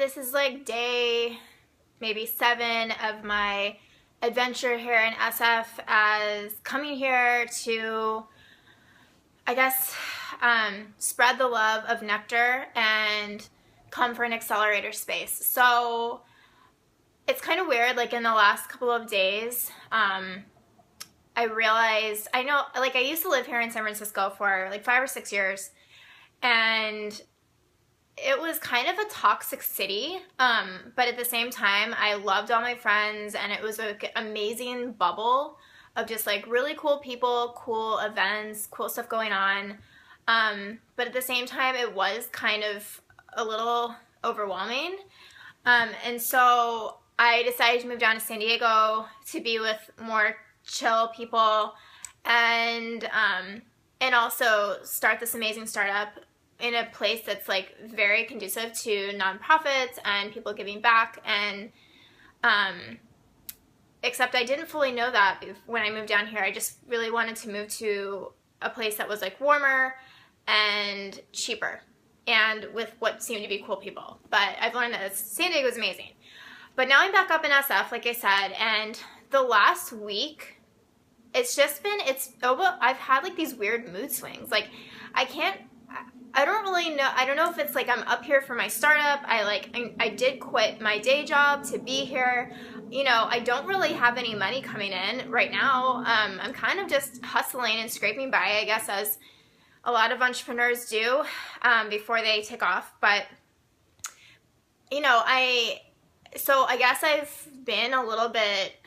This is like day maybe 7 of my adventure here in SF as coming here to, I guess, spread the love of nectar and come for an accelerator space. So it's kind of weird, like in the last couple of days, I realized, I know, like I used to live here in San Francisco for like 5 or 6 years, and it was kind of a toxic city, but at the same time, I loved all my friends, and it was an amazing bubble of just like really cool people, cool events, cool stuff going on. But at the same time, it was kind of a little overwhelming. And so I decided to move down to San Diego to be with more chill people, and also start this amazing startup in a place that's like very conducive to nonprofits and people giving back. And except I didn't fully know that when I moved down here. I just really wanted to move to a place that was like warmer and cheaper and with what seemed to be cool people. But I've learned that San Diego is amazing. But now I'm back up in SF, like I said, and the last week, it's just been, I've had like these weird mood swings. Like I don't really know. I don't know if it's like I'm up here for my startup. I did quit my day job to be here. You know, I don't really have any money coming in right now. I'm kind of just hustling and scraping by, I guess, as a lot of entrepreneurs do before they take off. But, you know, so I guess I've been a little bit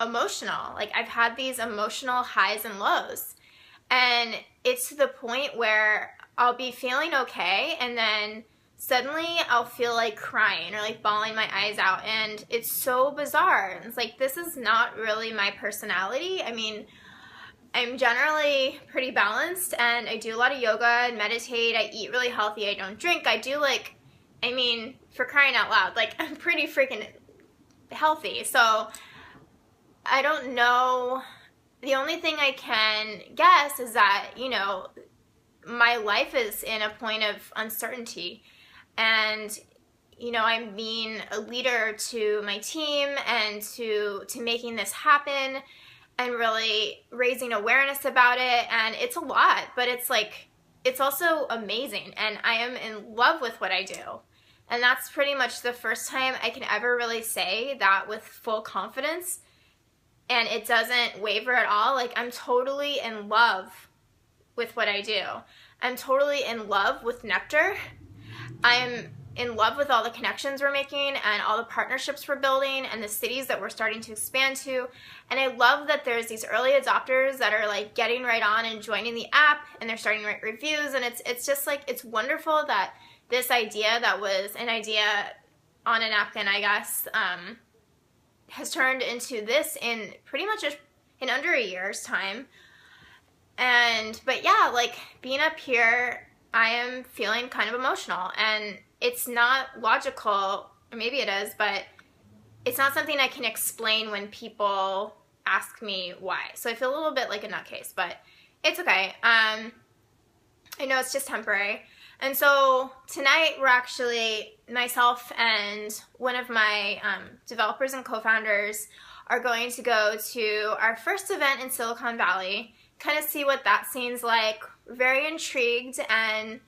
emotional. Like I've had these emotional highs and lows. And it's to the point where I'll be feeling okay, and then suddenly I'll feel like crying or like bawling my eyes out, and it's so bizarre. It's like, this is not really my personality. I mean, I'm generally pretty balanced, and I do a lot of yoga and meditate. I eat really healthy. I don't drink. I do for crying out loud, like I'm pretty freaking healthy. So I don't know. The only thing I can guess is that, you know, my life is in a point of uncertainty, and you know, I'm being a leader to my team and to making this happen and really raising awareness about it, and it's a lot, but it's like, it's also amazing, and I am in love with what I do. And that's pretty much the first time I can ever really say that with full confidence, and it doesn't waver at all. Like, I'm totally in love with what I do. I'm totally in love with Nectar. I'm in love with all the connections we're making and all the partnerships we're building and the cities that we're starting to expand to. And I love that there's these early adopters that are like getting right on and joining the app, and they're starting to write reviews. And it's just like, it's wonderful that this idea that was an idea on a napkin, I guess, has turned into this in pretty much in under a year's time. But yeah, like being up here, I am feeling kind of emotional, and it's not logical, or maybe it is, but it's not something I can explain when people ask me why. So I feel a little bit like a nutcase, but it's okay. I know it's just temporary. And so tonight we're actually, myself and one of my developers and co-founders are going to go to our first event in Silicon Valley, kind of see what that scene's like. We're very intrigued, and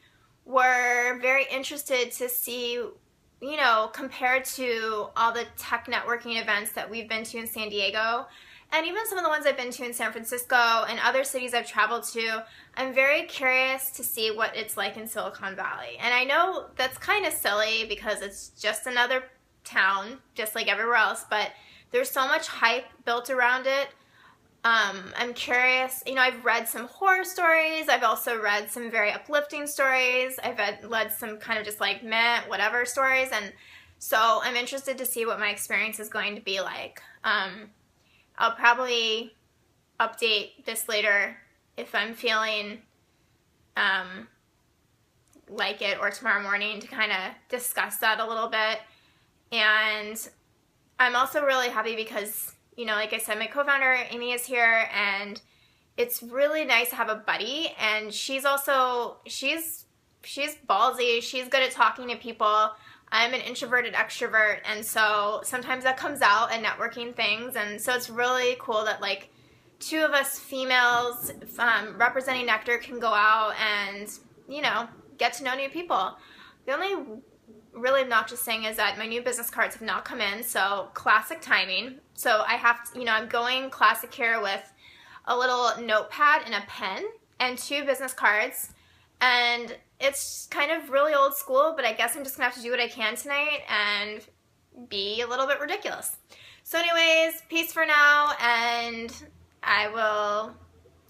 we're very interested to see, you know, compared to all the tech networking events that we've been to in San Diego, and even some of the ones I've been to in San Francisco and other cities I've traveled to, I'm very curious to see what it's like in Silicon Valley. And I know that's kind of silly because it's just another town, just like everywhere else, but there's so much hype built around it. I'm curious. You know, I've read some horror stories. I've also read some very uplifting stories. I've read some kind of just like meh, whatever stories. And so I'm interested to see what my experience is going to be like. I'll probably update this later if I'm feeling like it, or tomorrow morning to kind of discuss that a little bit. And I'm also really happy because, you know, like I said, my co-founder Amy is here, and it's really nice to have a buddy. And she's she's ballsy. She's good at talking to people. I'm an introverted extrovert, and so sometimes that comes out in networking things, and so it's really cool that like two of us females representing Nectar can go out and, you know, get to know new people. The only really obnoxious thing is that my new business cards have not come in, so classic timing. So I have to, you know, I'm going classic here with a little notepad and a pen and 2 business cards, and it's kind of really old school, but I guess I'm just gonna have to do what I can tonight and be a little bit ridiculous. So anyways, peace for now, and I will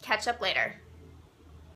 catch up later.